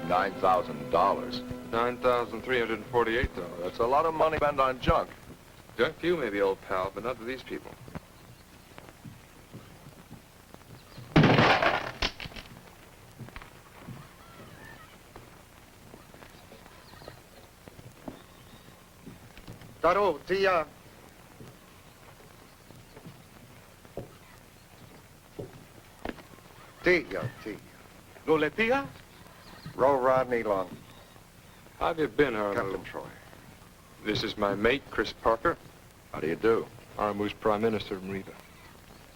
$9,000. $9,348. That's a lot of money spent on junk. Junk to you, maybe, old pal, but not to these people. Taro, tia. Tia. Luletia? Row Rodney Long. How have you been, Haramu? Captain Troy. This is my mate, Chris Parker. How do you do? Haramu's Prime Minister of Mariva.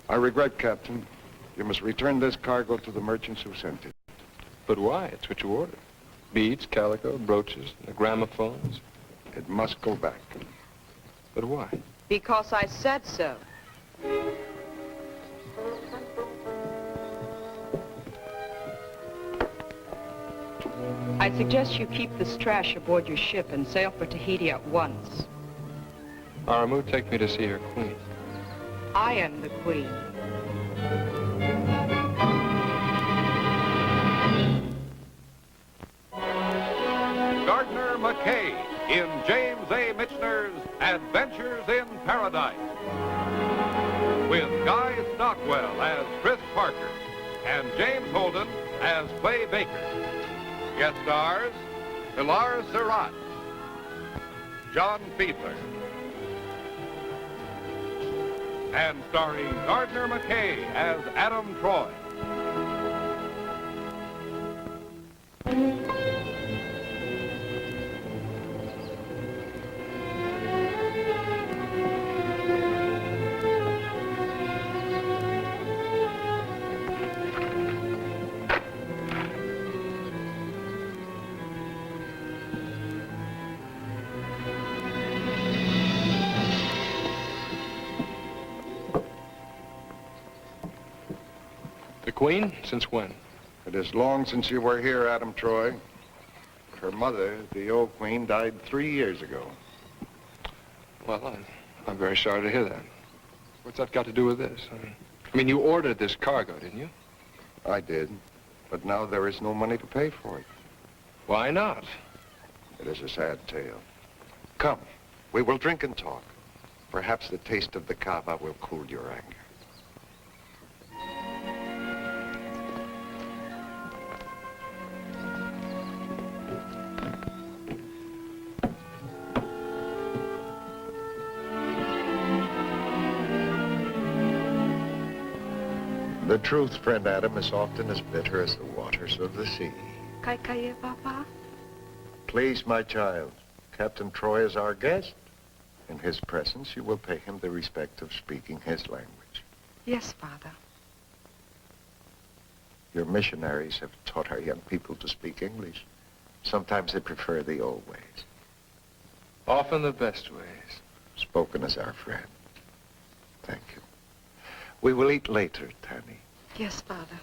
I regret, Captain. You must return this cargo to the merchants who sent it. But why? It's what you ordered. Beads, calico, brooches, the gramophones. It must go back. But why? Because I said so. I suggest you keep this trash aboard your ship and sail for Tahiti at once. Haramu, take me to see your queen. I am the queen. Gardner McKay in James A. Michener's Adventures in Paradise, with Guy Stockwell as Chris Parker and James Holden as Clay Baker. Guest stars, Pilar Seurat, John Fiedler, and starring Gardner McKay as Adam Troy. The queen? Since when? It is long since you were here, Adam Troy. Her mother, the old queen, died 3 years ago. Well, I'm very sorry to hear that. What's that got to do with this? I mean, you ordered this cargo, didn't you? I did, but now there is no money to pay for it. Why not? It is a sad tale. Come, we will drink and talk. Perhaps the taste of the kava will cool your anger. The truth, friend Adam, is often as bitter as the waters of the sea. Kai Papa? Please, my child, Captain Troy is our guest. In his presence, you will pay him the respect of speaking his language. Yes, Father. Your missionaries have taught our young people to speak English. Sometimes they prefer the old ways. Often the best ways. Spoken as our friend. Thank you. We will eat later, Tani. Yes, Father.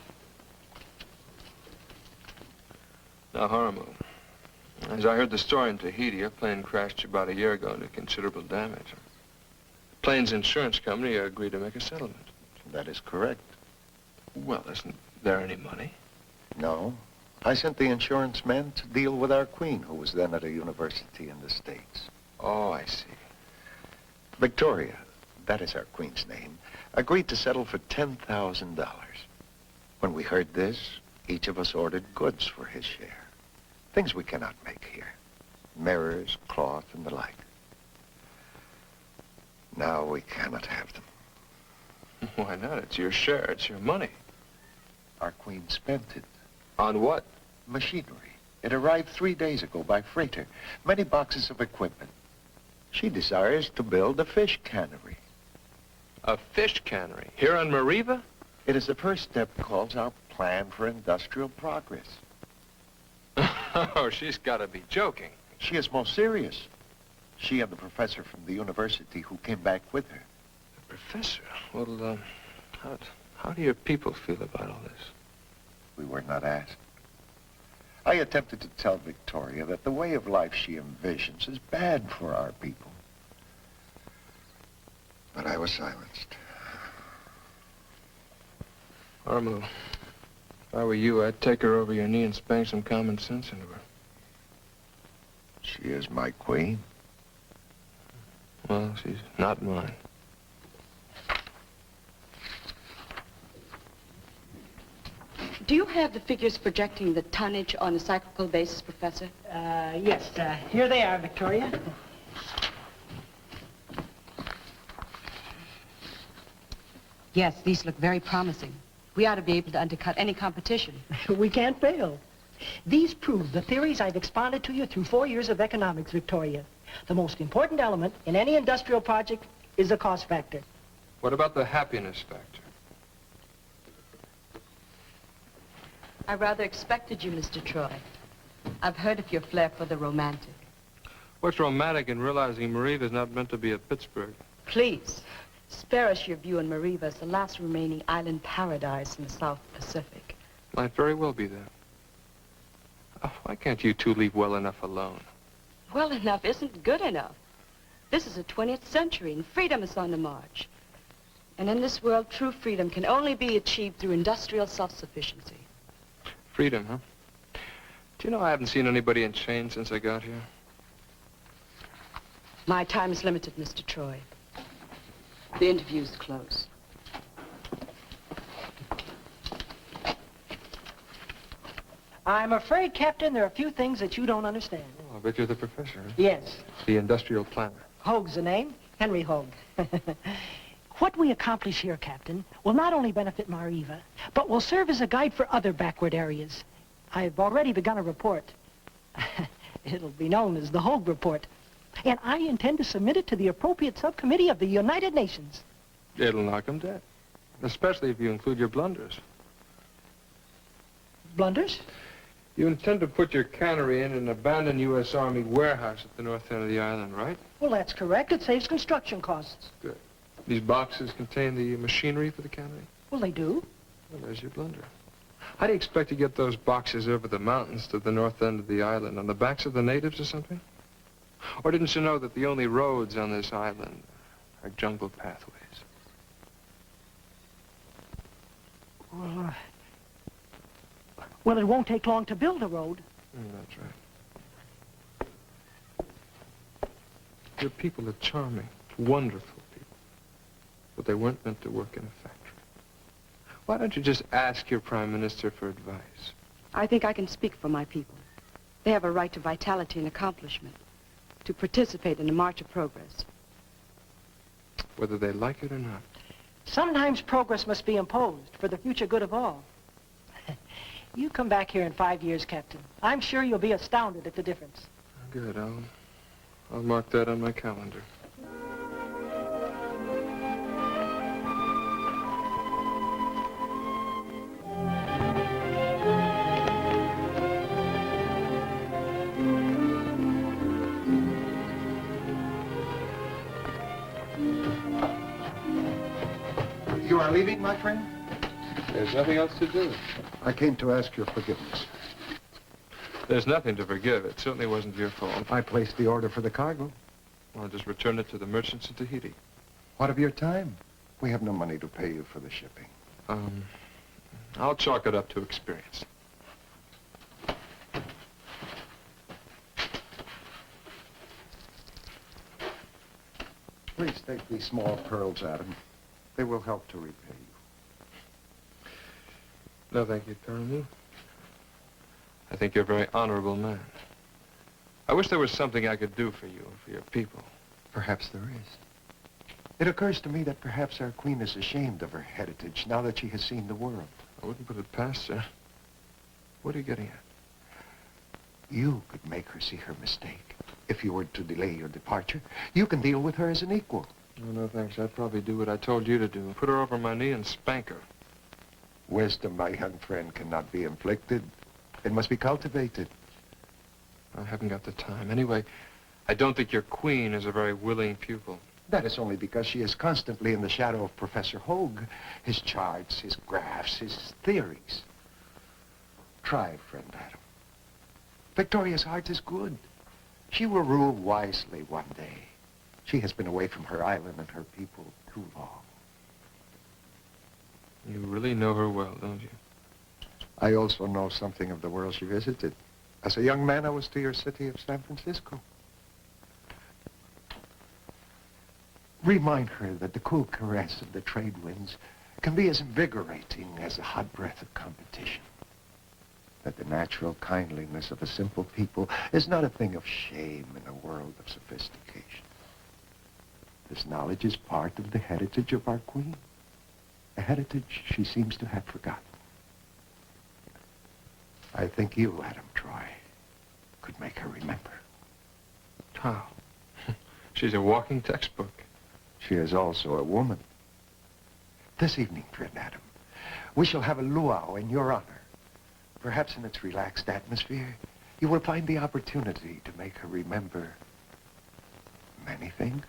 Now, Haramu, as I heard the story in Tahiti, a plane crashed about a year ago and did considerable damage. The plane's insurance company agreed to make a settlement. That is correct. Well, isn't there any money? No. I sent the insurance men to deal with our queen, who was then at a university in the States. Oh, I see. Victoria, that is our queen's name, agreed to settle for $10,000. When we heard this, each of us ordered goods for his share. Things we cannot make here. Mirrors, cloth, and the like. Now we cannot have them. Why not? It's your share. It's your money. Our queen spent it. On what? Machinery. It arrived 3 days ago by freighter. Many boxes of equipment. She desires to build a fish cannery. A fish cannery? Here on Mariva? It is the first step towards our plan for industrial progress. Oh, she's got to be joking. She is most serious. She and the professor from the university who came back with her. The professor? Well, how do your people feel about all this? We were not asked. I attempted to tell Victoria that the way of life she envisions is bad for our people. But I was silenced. Haramu, If I were you, I'd take her over your knee and spank some common sense into her. She is my queen. Well, she's not mine. Do you have the figures projecting the tonnage on a cyclical basis, Professor? Yes, here they are, Victoria. Yes, these look very promising. We ought to be able to undercut any competition. We can't fail. These prove the theories I've expounded to you through 4 years of economics, Victoria. The most important element in any industrial project is the cost factor. What about the happiness factor? I rather expected you, Mr. Troy. I've heard of your flair for the romantic. What's romantic in realizing Mariva is not meant to be a Pittsburgh? Please, spare us your view on Mariva as the last remaining island paradise in the South Pacific. Might very well be that. Oh, why can't you two leave well enough alone? Well enough isn't good enough. This is the 20th century, and freedom is on the march. And in this world, true freedom can only be achieved through industrial self-sufficiency. Freedom, huh? Do you know I haven't seen anybody in chains since I got here? My time is limited, Mr. Troy. The interview's closed. I'm afraid, Captain, there are a few things that you don't understand. Oh, I bet you're the professor, huh? Yes. The industrial planner. Hoag's the name, Henry Hoag. What we accomplish here, Captain, will not only benefit Mariva, but will serve as a guide for other backward areas. I've already begun a report. It'll be known as the Hoag Report. And I intend to submit it to the appropriate subcommittee of the United Nations. It'll knock 'em dead. Especially if you include your blunders. Blunders? You intend to put your cannery in an abandoned U.S. Army warehouse at the north end of the island, right? Well, that's correct. It saves construction costs. Good. These boxes contain the machinery for the cannery? Well, they do. Well, there's your blunder. How do you expect to get those boxes over the mountains to the north end of the island? On the backs of the natives or something? Or didn't you know that the only roads on this island are jungle pathways? Well, it won't take long to build a road. That's right. Your people are charming, wonderful people. But they weren't meant to work in a factory. Why don't you just ask your prime minister for advice? I think I can speak for my people. They have a right to vitality and accomplishment, to participate in the march of progress. Whether they like it or not. Sometimes progress must be imposed for the future good of all. You come back here in 5 years, Captain. I'm sure you'll be astounded at the difference. Good, I'll mark that on my calendar. You are leaving, my friend? There's nothing else to do. I came to ask your forgiveness. There's nothing to forgive. It certainly wasn't your fault. I placed the order for the cargo. I'll just return it to the merchants in Tahiti. What of your time? We have no money to pay you for the shipping. I'll chalk it up to experience. Please take these small pearls, Adam. They will help to repay you. No, thank you, Haramu. I think you're a very honorable man. I wish there was something I could do for you and for your people. Perhaps there is. It occurs to me that perhaps our queen is ashamed of her heritage now that she has seen the world. I wouldn't put it past her. What are you getting at? You could make her see her mistake. If you were to delay your departure, you can deal with her as an equal. No, thanks. I'd probably do what I told you to do. Put her over my knee and spank her. Wisdom, my young friend, cannot be inflicted. It must be cultivated. I haven't got the time. Anyway, I don't think your queen is a very willing pupil. That is only because she is constantly in the shadow of Professor Hoag, his charts, his graphs, his theories. Try, friend Adam. Victoria's heart is good. She will rule wisely one day. She has been away from her island and her people too long. You really know her well, don't you? I also know something of the world she visited. As a young man, I was to your city of San Francisco. Remind her that the cool caress of the trade winds can be as invigorating as the hot breath of competition. That the natural kindliness of a simple people is not a thing of shame in a world of sophistication. This knowledge is part of the heritage of our queen, a heritage she seems to have forgotten. I think you, Adam Troy, could make her remember. How? She's a walking textbook. She is also a woman. This evening, friend Adam, we shall have a luau in your honor. Perhaps in its relaxed atmosphere, you will find the opportunity to make her remember many things.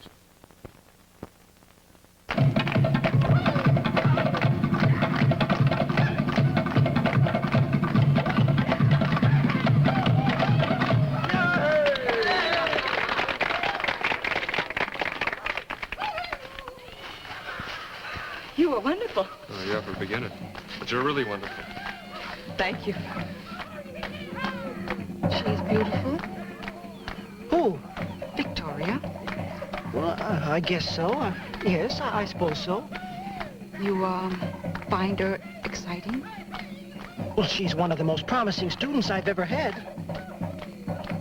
You were wonderful. Oh, yeah, for a beginner. But you're really wonderful. Thank you. She's beautiful. Who? Victoria. Well, I guess so. Yes, I suppose so. You, find her exciting? Well, she's one of the most promising students I've ever had.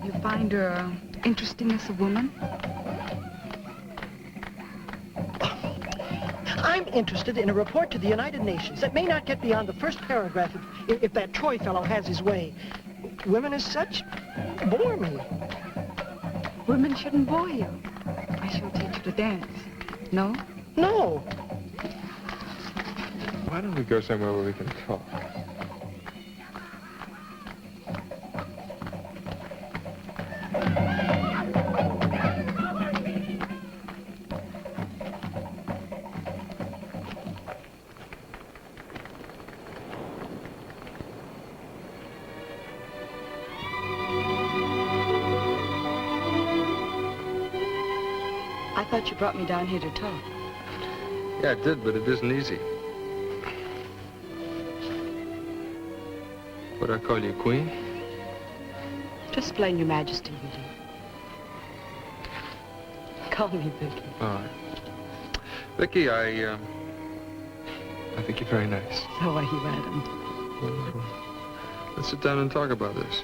You find her interesting as a woman? I'm interested in a report to the United Nations that may not get beyond the first paragraph if that Troy fellow has his way. Women as such bore me. Women shouldn't bore you. I shall teach you to dance. No? No. Why don't we go somewhere where we can talk? I thought you brought me down here to talk. Yeah, it did, but it isn't easy. Would I call you Queen? Just plain Your Majesty, will you? Call me Vicky. All right. Vicky, I think you're very nice. So are you, Adam. Well, let's sit down and talk about this.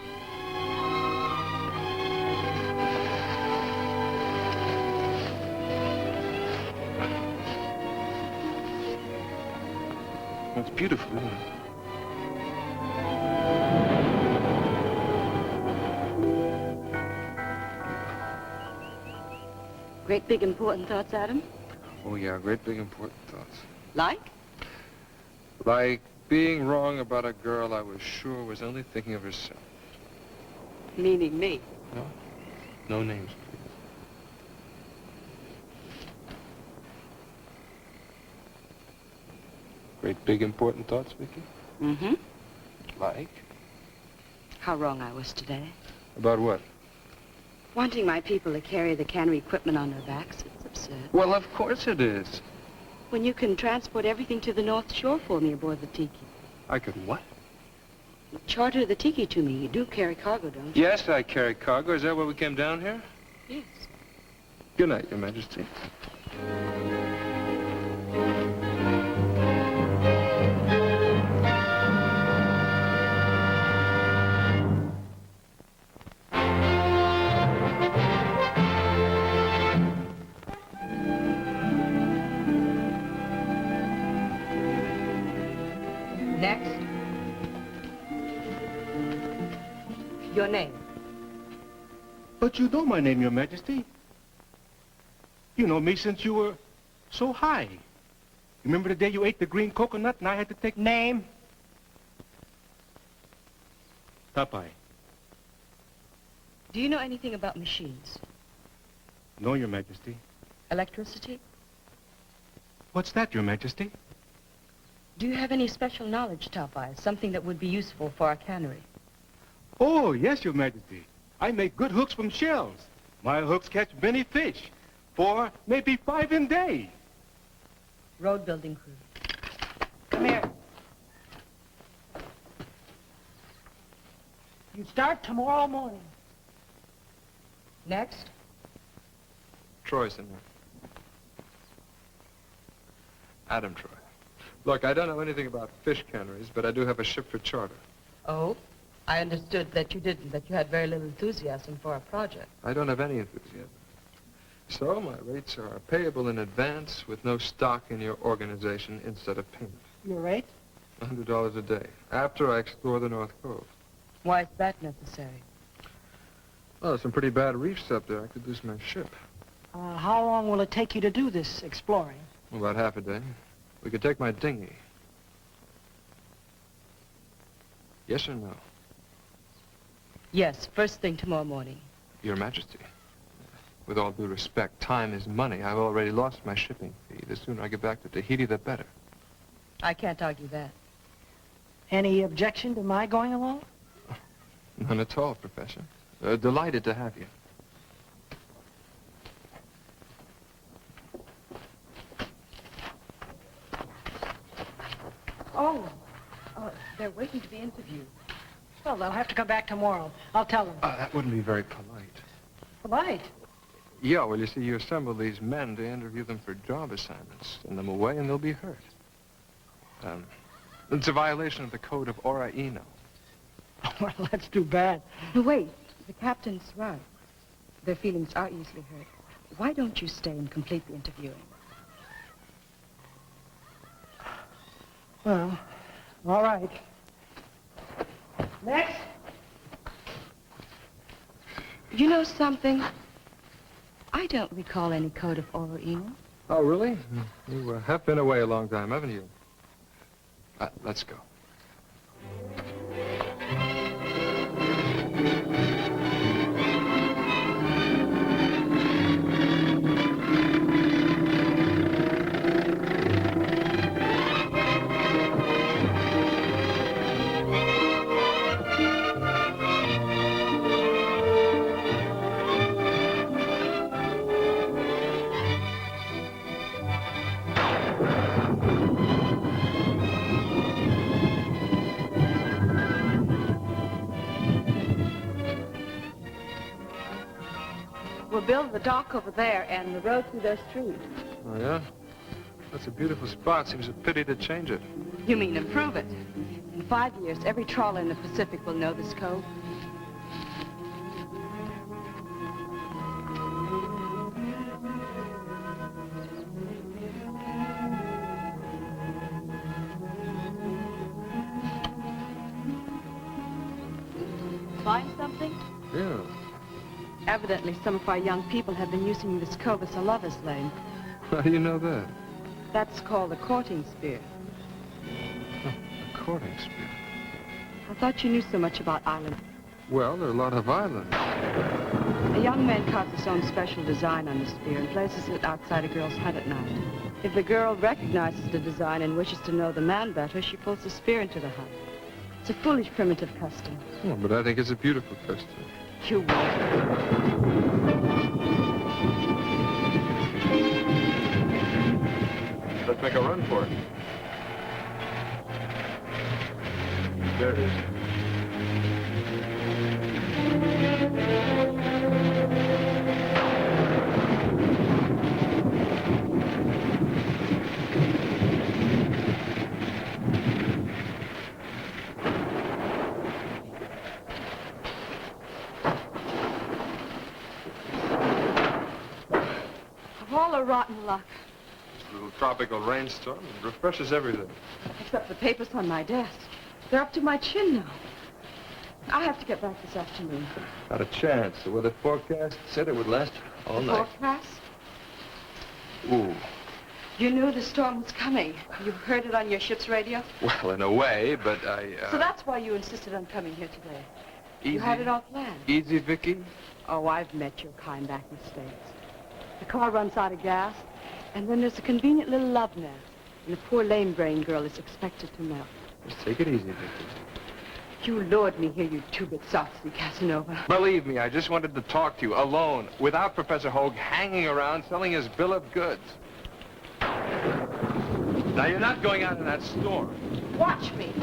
It's beautiful, isn't it? Great big important thoughts, Adam? Oh, yeah, great big important thoughts. Like? Like being wrong about a girl I was sure was only thinking of herself. Meaning me. No? No names, please. Great big important thoughts, Vicky? Mm-hmm. Like? How wrong I was today. About what? Wanting my people to carry the cannery equipment on their backs, it's absurd. Well, of course it is. When you can transport everything to the North Shore for me aboard the Tiki. I could what? Charter the Tiki to me. You do carry cargo, don't you? Yes, I carry cargo. Is that why we came down here? Yes. Good night, Your Majesty. Next. Your name. But you know my name, Your Majesty. You know me since you were so high. Remember the day you ate the green coconut and I had to take... Name? Tapai. Do you know anything about machines? No, Your Majesty. Electricity? What's that, Your Majesty? Do you have any special knowledge, Tapai? Something that would be useful for our cannery? Oh, yes, Your Majesty. I make good hooks from shells. My hooks catch many fish. 4, maybe 5 in a day. Road building crew. Come here. You start tomorrow morning. Next? Troy, senor. Adam Troy. Look, I don't know anything about fish canneries, but I do have a ship for charter. Oh? I understood that you didn't, that you had very little enthusiasm for our project. I don't have any enthusiasm. So my rates are payable in advance with no stock in your organization instead of payment. Your rate? $100 a day, after I explore the North Cove. Why is that necessary? Well, there's some pretty bad reefs up there. I could lose my ship. How long will it take you to do this exploring? About half a day. We could take my dinghy. Yes or no? Yes, first thing tomorrow morning. Your Majesty. With all due respect, time is money. I've already lost my shipping fee. The sooner I get back to Tahiti, the better. I can't argue that. Any objection to my going along? None at all, Professor. Delighted to have you. Oh, they're waiting to be interviewed. Well, they'll have to come back tomorrow. I'll tell them. That wouldn't be very polite. Polite? Yeah, well, you see, you assemble these men to interview them for job assignments. Send them away and they'll be hurt. It's a violation of the code of ora ino. Well, that's too bad. No, wait. The captain's right. Their feelings are easily hurt. Why don't you stay and complete the interviewing? Well, all right. Next. You know something? I don't recall any code of ora ino. Oh, really? You have been away a long time, haven't you? Let's go. We'll build the dock over there and the road through their street. Oh, yeah? That's a beautiful spot. Seems a pity to change it. You mean improve it? In 5 years, every trawler in the Pacific will know this code. Find something? Yeah. Evidently, some of our young people have been using this cove as a lover's lane. How do you know that? That's called a courting spear. A courting spear. I thought you knew so much about islands. Well, there are a lot of islands. A young man carves his own special design on the spear and places it outside a girl's hut at night. If the girl recognizes the design and wishes to know the man better, she pulls the spear into the hut. It's a foolish, primitive custom. Oh, but I think it's a beautiful custom. You won't. Let's make a run for it. There it is. Of all the rotten luck. This little tropical rainstorm refreshes everything. Except the papers on my desk. They're up to my chin now. I have to get back this afternoon. Not a chance. The weather forecast said it would last all night. Forecast? Ooh. You knew the storm was coming. You heard it on your ship's radio? Well, in a way, but So that's why you insisted on coming here today. Easy. You had it all planned. Easy, Vicky. Oh, I've met your kind back in the States. The car runs out of gas, and then there's a convenient little love nest, and the poor lame-brained girl is expected to melt. Just take it easy, Vicky. You lured me here, you two-bit saucy Casanova. Believe me, I just wanted to talk to you, alone, without Professor Hoag hanging around selling his bill of goods. Now, you're not going out in that storm. Watch me.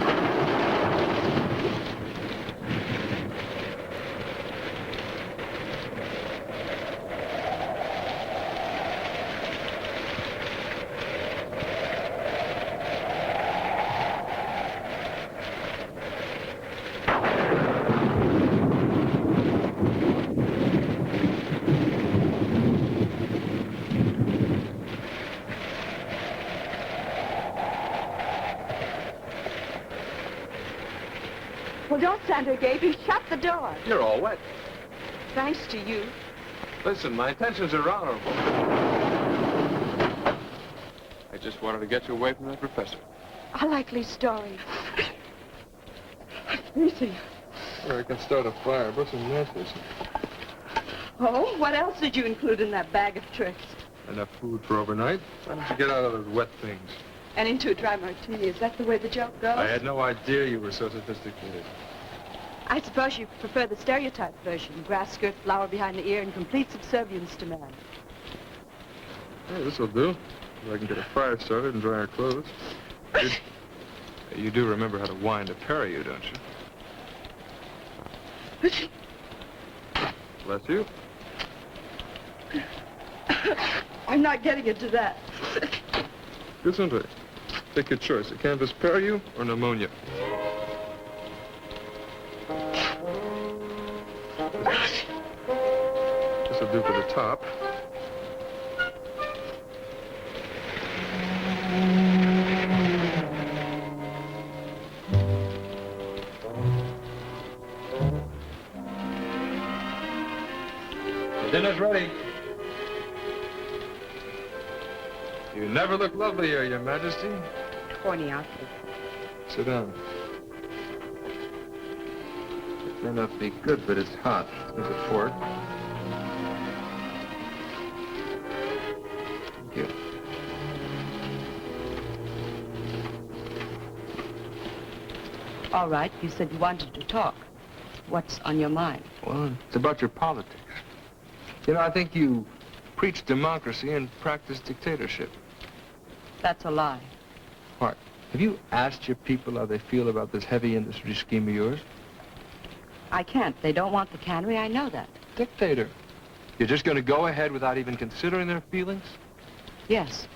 Well, don't stand there gaping. Shut the door. You're all wet. Thanks to you. Listen, my intentions are honorable. I just wanted to get you away from that professor. A likely story. Freezing. Or I can start a fire. Put some matches. Oh, what else did you include in that bag of tricks? Enough food for overnight. Why don't you get out of those wet things? And into a dry martini. Is that the way the joke goes? I had no idea you were so sophisticated. I suppose you prefer the stereotype version. Grass skirt, flower behind the ear, and complete subservience to man. Hey, this'll do. If I can get a fire started and dry our clothes. You do remember how to wind a parachute, don't you? Bless you. I'm not getting into that. Listen to it. Take your choice, a canvas parachute or pneumonia. This'll do for the top. Dinner's ready. You never look lovelier, Your Majesty. Corny outfit. Sit down. It may not be good, but it's hot. There's a fork. Thank you. All right, you said you wanted to talk. What's on your mind? Well, it's about your politics. You know, I think you preach democracy and practice dictatorship. That's a lie. What? Have you asked your people how they feel about this heavy industry scheme of yours? I can't. They don't want the cannery. I know that. Dictator. You're just going to go ahead without even considering their feelings? Yes.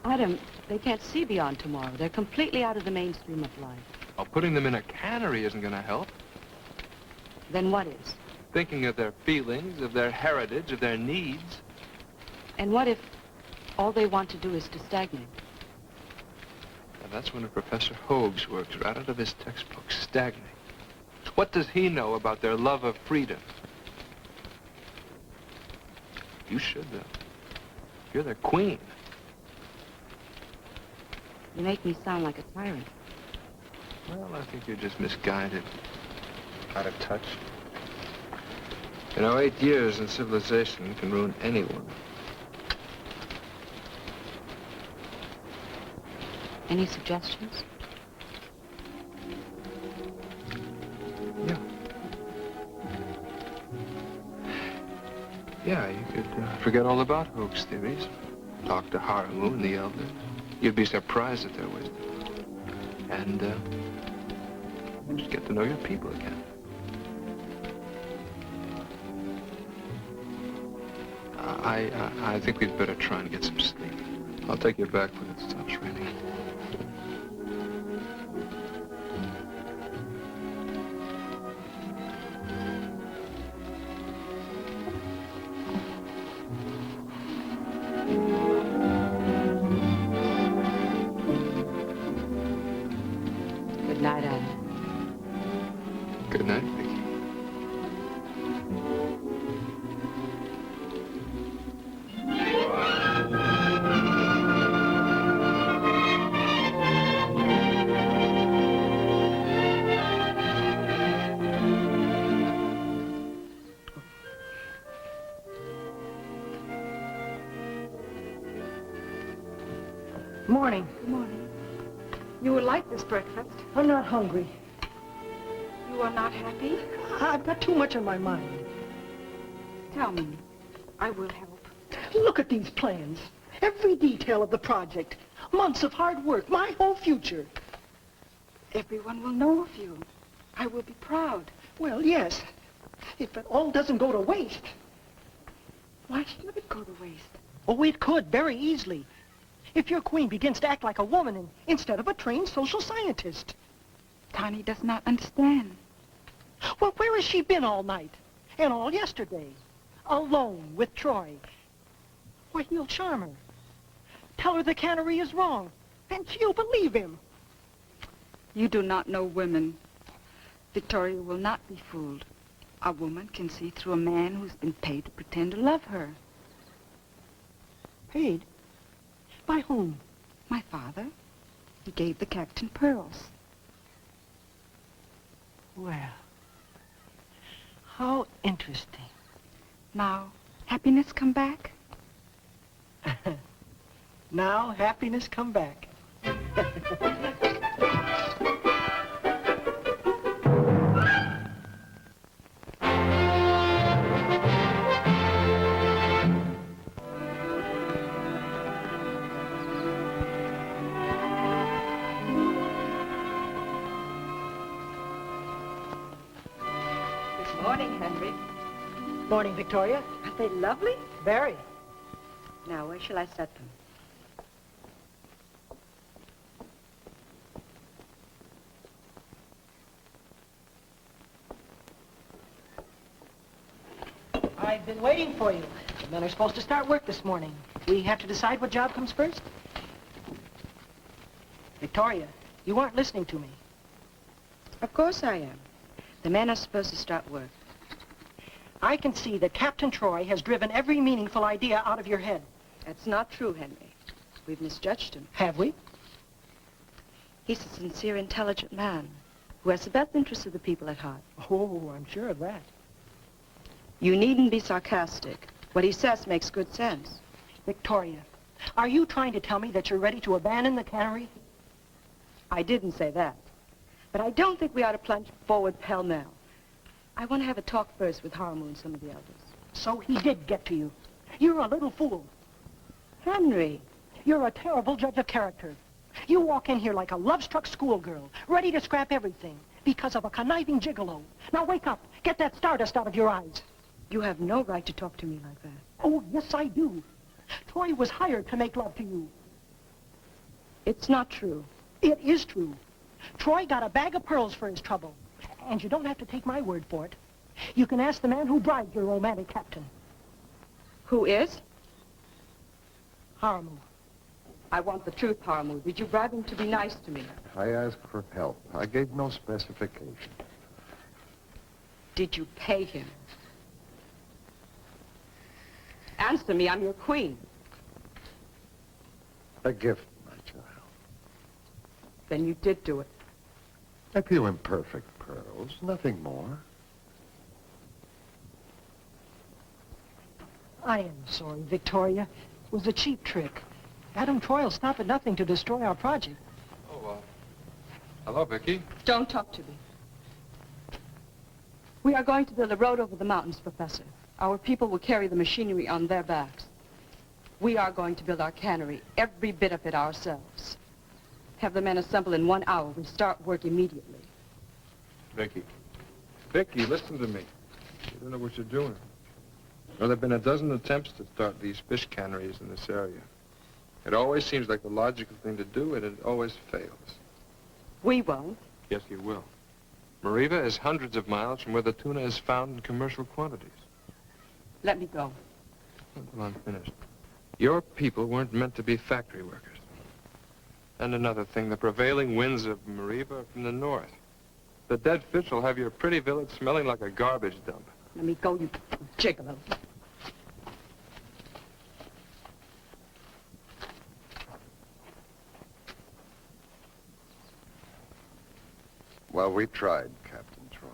Adam, they can't see beyond tomorrow. They're completely out of the mainstream of life. Well, putting them in a cannery isn't going to help. Then what is? Thinking of their feelings, of their heritage, of their needs. And what if all they want to do is to stagnate? And that's one of Professor Hoag's works, right out of his textbook, stagnate. What does he know about their love of freedom? You should, though. You're their queen. You make me sound like a tyrant. Well, I think you're just misguided, out of touch. You know, 8 years in civilization can ruin anyone. Any suggestions? Yeah. Yeah, you could forget all about Hoag's theories. Talk to Haramu and the elders. You'd be surprised at their wisdom. And just get to know your people again. I think we'd better try and get some sleep. I'll take you back when it stops raining. Good night, Adam. Good night, Vicky. Morning. Good morning. You will like this breakfast. I'm not hungry. You are not happy? I've got too much on my mind. Tell me. I will help. Look at these plans. Every detail of the project. Months of hard work. My whole future. Everyone will know of you. I will be proud. Well, yes. If it all doesn't go to waste. Why should it go to waste? Oh, it could, very easily. If your queen begins to act like a woman instead of a trained social scientist. Tani does not understand. Well, where has she been all night? And all yesterday? Alone with Troy. Why, he'll charm her. Tell her the cannery is wrong, and she'll believe him. You do not know women. Victoria will not be fooled. A woman can see through a man who's been paid to pretend to love her. Paid? By whom? My father. He gave the captain pearls. Well, how interesting. Now, happiness come back? Now, happiness come back. Good morning, Henry. Morning, Victoria. Aren't they lovely? Very. Now, where shall I set them? I've been waiting for you. The men are supposed to start work this morning. We have to decide what job comes first. Victoria, you aren't listening to me. Of course I am. The men are supposed to start work. I can see that Captain Troy has driven every meaningful idea out of your head. That's not true, Henry. We've misjudged him. Have we? He's a sincere, intelligent man who has the best interests of the people at heart. Oh, I'm sure of that. You needn't be sarcastic. What he says makes good sense. Victoria, are you trying to tell me that you're ready to abandon the cannery? I didn't say that. But I don't think we ought to plunge forward pell-mell. I want to have a talk first with Haramu and some of the elders. So he did get to you. You're a little fool. Henry. You're a terrible judge of character. You walk in here like a love-struck schoolgirl, ready to scrap everything because of a conniving gigolo. Now wake up. Get that stardust out of your eyes. You have no right to talk to me like that. Oh, yes, I do. Troy was hired to make love to you. It's not true. It is true. Troy got a bag of pearls for his trouble. And you don't have to take my word for it. You can ask the man who bribed your romantic captain. Who is? Haramu. I want the truth, Haramu. Did you bribe him to be nice to me? I asked for help. I gave no specification. Did you pay him? Answer me, I'm your queen. A gift, my child. Then you did do it. A few imperfect pearls, nothing more. I am sorry, Victoria. It was a cheap trick. Adam Troy will stop at nothing to destroy our project. Oh, hello, Vicky. Don't talk to me. We are going to build a road over the mountains, Professor. Our people will carry the machinery on their backs. We are going to build our cannery, every bit of it ourselves. Have the men assemble in 1 hour. We start work immediately. Vicky. Vicky, listen to me. You don't know what you're doing. Well, there have been a dozen attempts to start these fish canneries in this area. It always seems like the logical thing to do, and it always fails. We won't. Yes, you will. Mariva is hundreds of miles from where the tuna is found in commercial quantities. Let me go. Until I'm finished. Your people weren't meant to be factory workers. And another thing, the prevailing winds of Mariva are from the north. The dead fish will have your pretty village smelling like a garbage dump. Let me go, you gigolo. Well, we tried, Captain Troy.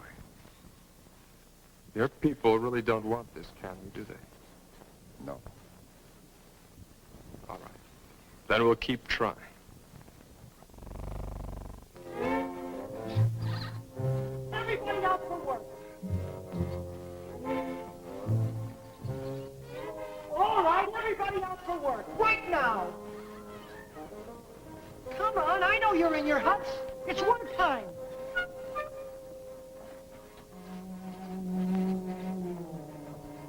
Your people really don't want this cannery, do they? No. All right. Then we'll keep trying. Everybody out for work. All right, everybody out for work. Right now. Come on, I know you're in your huts. It's work time.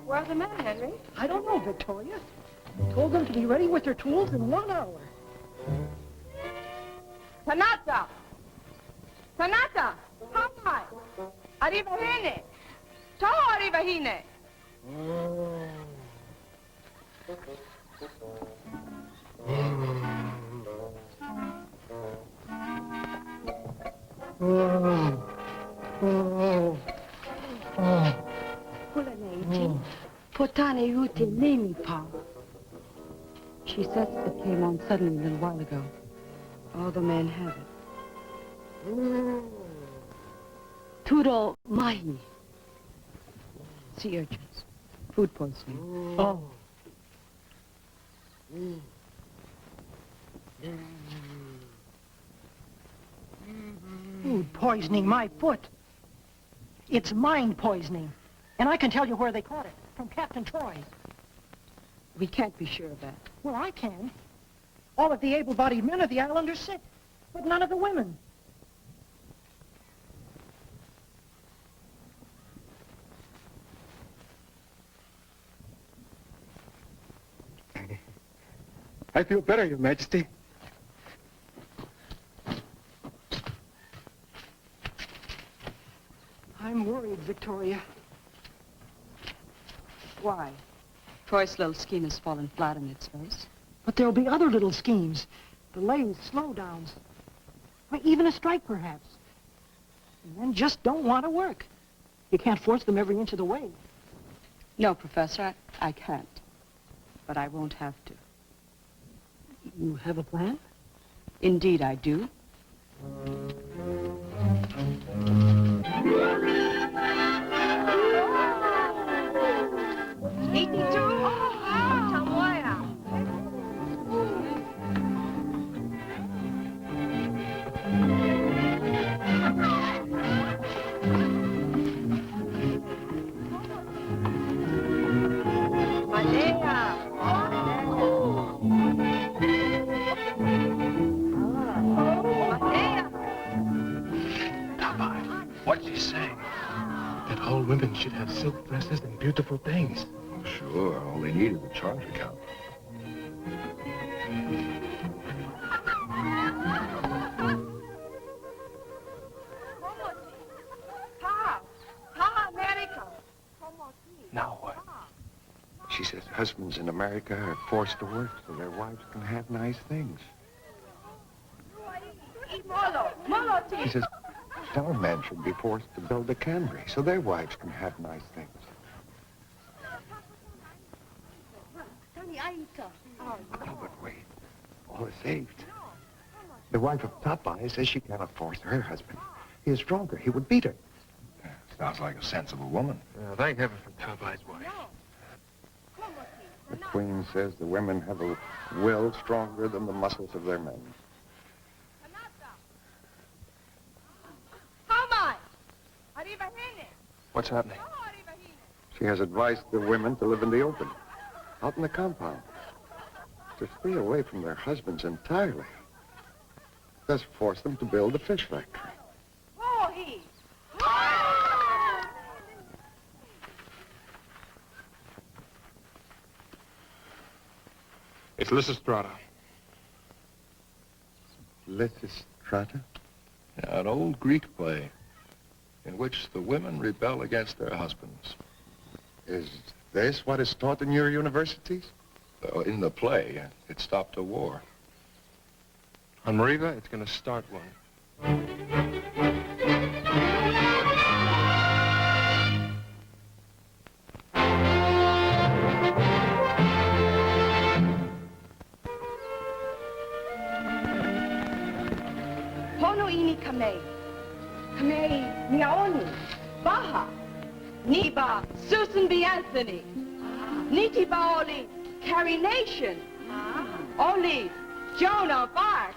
Where are the men, Henry? I don't know, Victoria. Told them to be ready with their tools in 1 hour. Tanata! Tanata! Tapai! Arriba hine! Toho arriba hine! Potane ute nemi pa. She says it came on suddenly a little while ago. All the men have it. Turo mahi. Sea urchins. Food poisoning. Oh. Food poisoning my foot. It's mind poisoning. And I can tell you where they caught it. From Captain Troy. We can't be sure of that. Well, I can. All of the able-bodied men of the island are sick, but none of the women. I feel better, Your Majesty. I'm worried, Victoria. Why? Troy's little scheme has fallen flat on its face. But there'll be other little schemes. Delays, slowdowns. Or even a strike, perhaps. And men just don't want to work. You can't force them every inch of the way. No, Professor, I can't. But I won't have to. You have a plan? Indeed, I do. What's he saying? That all women should have silk dresses and beautiful things. Sure, all they need is a charge account. Now what? She says husbands in America are forced to work so their wives can have nice things. She says our men should be forced to build a cannery so their wives can have nice things. Oh, but wait. All is saved. The wife of Tapai says she cannot force her husband. He is stronger. He would beat her. Sounds like a sensible woman. Thank heaven for Tapai's wife. The Queen says the women have a will stronger than the muscles of their men. What's happening? She has advised the women to live in the open, out in the compound, to stay away from their husbands entirely. Thus force them to build a fish factory. It's Lysistrata. Lysistrata? An old Greek play in which the women rebel against their husbands. Is this what is taught in your universities? In the play, it stopped a war. On Mariva, it's going to start one. Hono ini kame. Kame niaoni. Baha. Niba Susan B. Anthony. Niti Baoli. Carrie Nation. Oli Jonah Bart.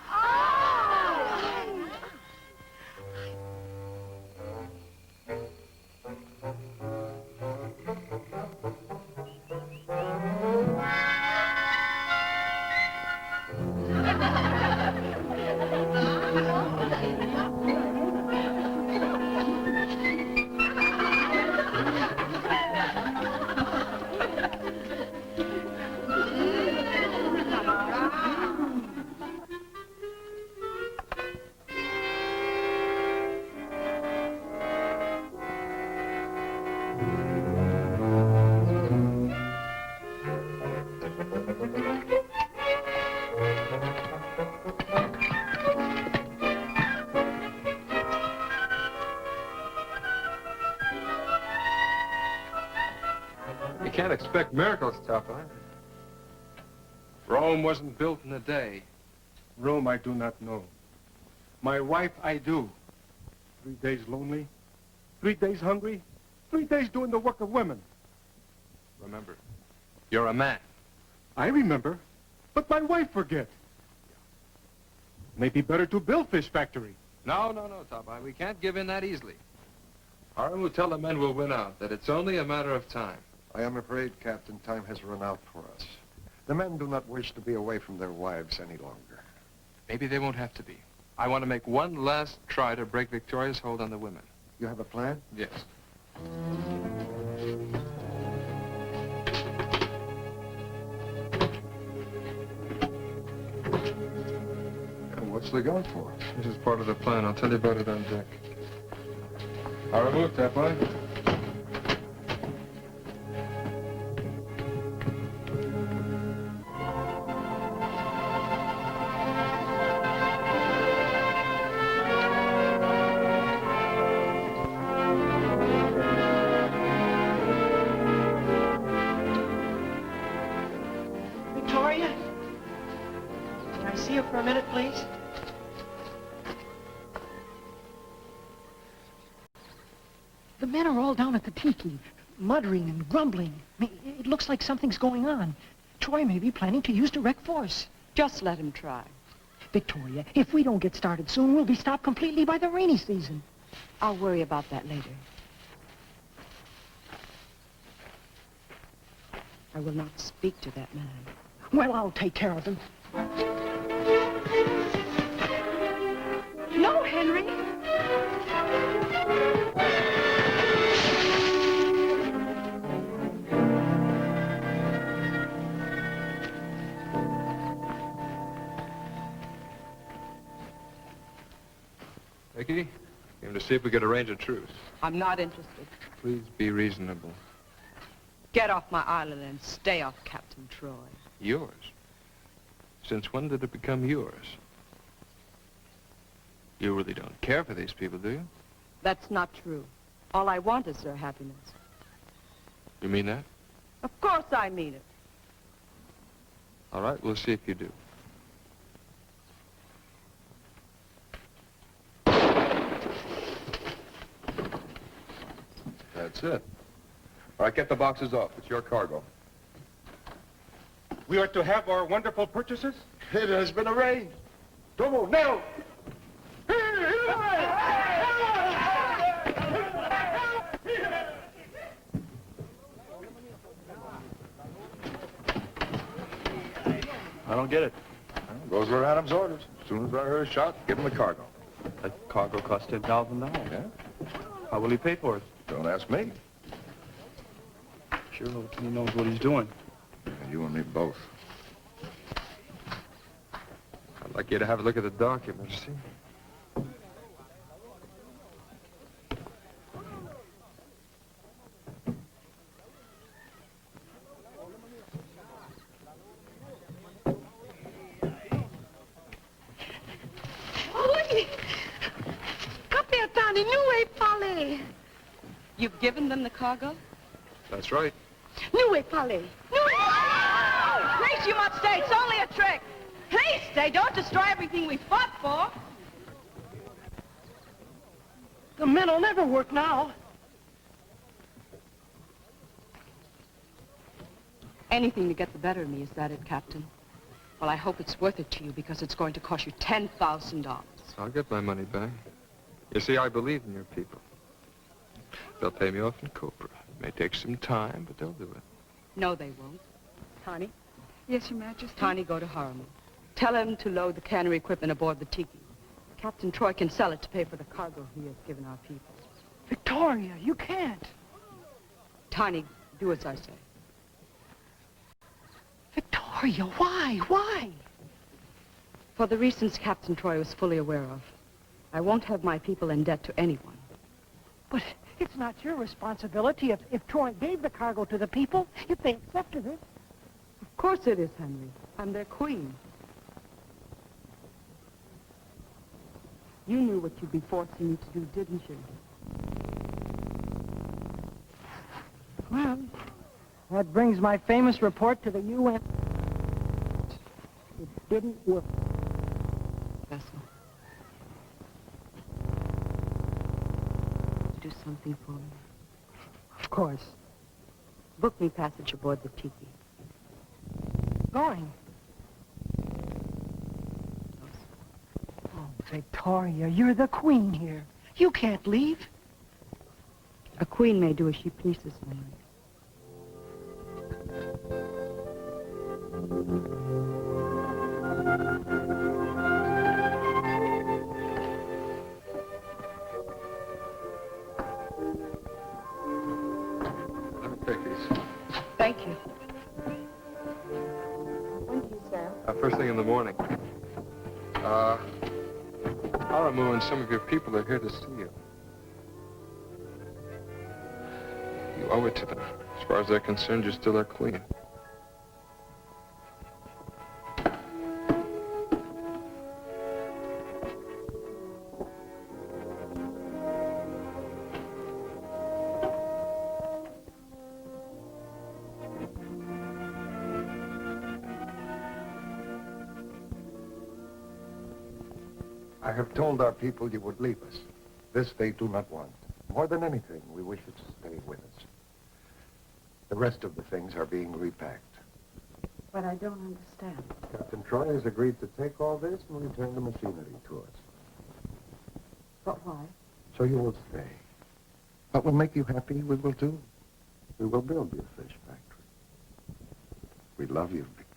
can't expect miracles, Tapai. Rome wasn't built in a day. Rome I do not know. My wife I do. 3 days lonely, 3 days hungry, 3 days doing the work of women. Remember, you're a man. I remember, but my wife forget. Maybe better to build fish factory. No, Tapai. We can't give in that easily. Haramu, tell the men we'll win out, that it's only a matter of time. I am afraid, Captain, time has run out for us. The men do not wish to be away from their wives any longer. Maybe they won't have to be. I want to make one last try to break Victoria's hold on the women. You have a plan? Yes. And what's the gun for? This is part of the plan. I'll tell you about it on deck. Haramu, Tapai. Victoria? Can I see you for a minute, please? The men are all down at the tiki, muttering and grumbling. I mean, it looks like something's going on. Troy may be planning to use direct force. Just let him try. Victoria, if we don't get started soon, we'll be stopped completely by the rainy season. I'll worry about that later. I will not speak to that man. Well, I'll take care of him. No, Henry. Vicky, came to see if we could arrange a truce. I'm not interested. Please be reasonable. Get off my island and stay off Captain Troy. Yours? Since when did it become yours? You really don't care for these people, do you? That's not true. All I want is their happiness. You mean that? Of course I mean it. All right, we'll see if you do. That's it. All right, get the boxes off. It's your cargo. We are to have our wonderful purchases? It has been arranged. Tomo, now! I don't get it. Those were Adam's orders. As soon as I heard a shot, give him the cargo. That cargo cost $10,000. Yeah? How will he pay for it? Don't ask me. Sure, he knows what he's doing. You and me both. I'd like you to have a look at the documents, see? Oui. Captain Tani, nous est parlé. You've given them the cargo? That's right. Nous est parlé. Please, you must stay. It's only a trick. Please stay. Don't destroy everything we fought for. The men will never work now. Anything to get the better of me, is that it, Captain? Well, I hope it's worth it to you because it's going to cost you $10,000. I'll get my money back. You see, I believe in your people. They'll pay me off in copra. It may take some time, but they'll do it. No, they won't. Tani? Yes, Your Majesty. Tani, go to Haramu. Tell him to load the cannery equipment aboard the Tiki. Captain Troy can sell it to pay for the cargo he has given our people. Victoria, you can't. Tani, do as I say. Victoria, why? Why? For the reasons Captain Troy was fully aware of. I won't have my people in debt to anyone. But it's not your responsibility if Troy gave the cargo to the people, if they accepted it. Of course it is, Henry. I'm their queen. You knew what you'd be forcing me to do, didn't you? Well, That brings my famous report to the UN. It didn't work. Vessel. Do something for me. Of course. Book me passage aboard the Tiki. Going. Oh, Victoria, you're the queen here. You can't leave. A queen may do as she pleases, Mary. Let me take these. Thank you. When do you sail? First thing in the morning. Haramu and some of your people are here to see you. You owe it to them. As far as they're concerned, you're still our queen. I have told our people you would leave us. This they do not want. More than anything, we wish you to stay with us. The rest of the things are being repacked. But I don't understand. Captain Troy has agreed to take all this and return the machinery to us. But why? So you will stay. What will make you happy, we will do. We will build you a fish factory. We love you, Victoria.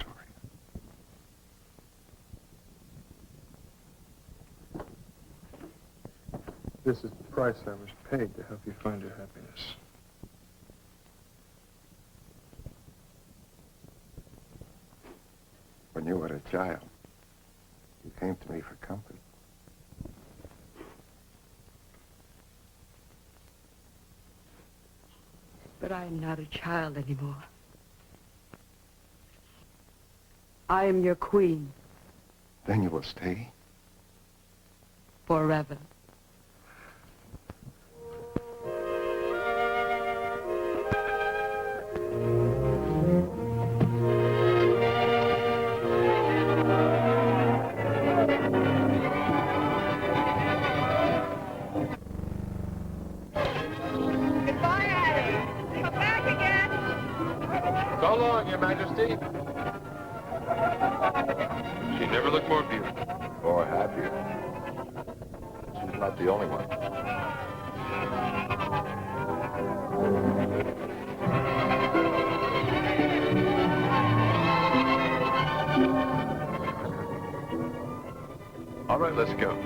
This is the price I was paid to help you find your happiness. When you were a child, you came to me for comfort. But I am not a child anymore. I am your queen. Then you will stay? Forever. So long, Your Majesty. She never looked more beautiful. Or happier. She's not the only one. All right, let's go.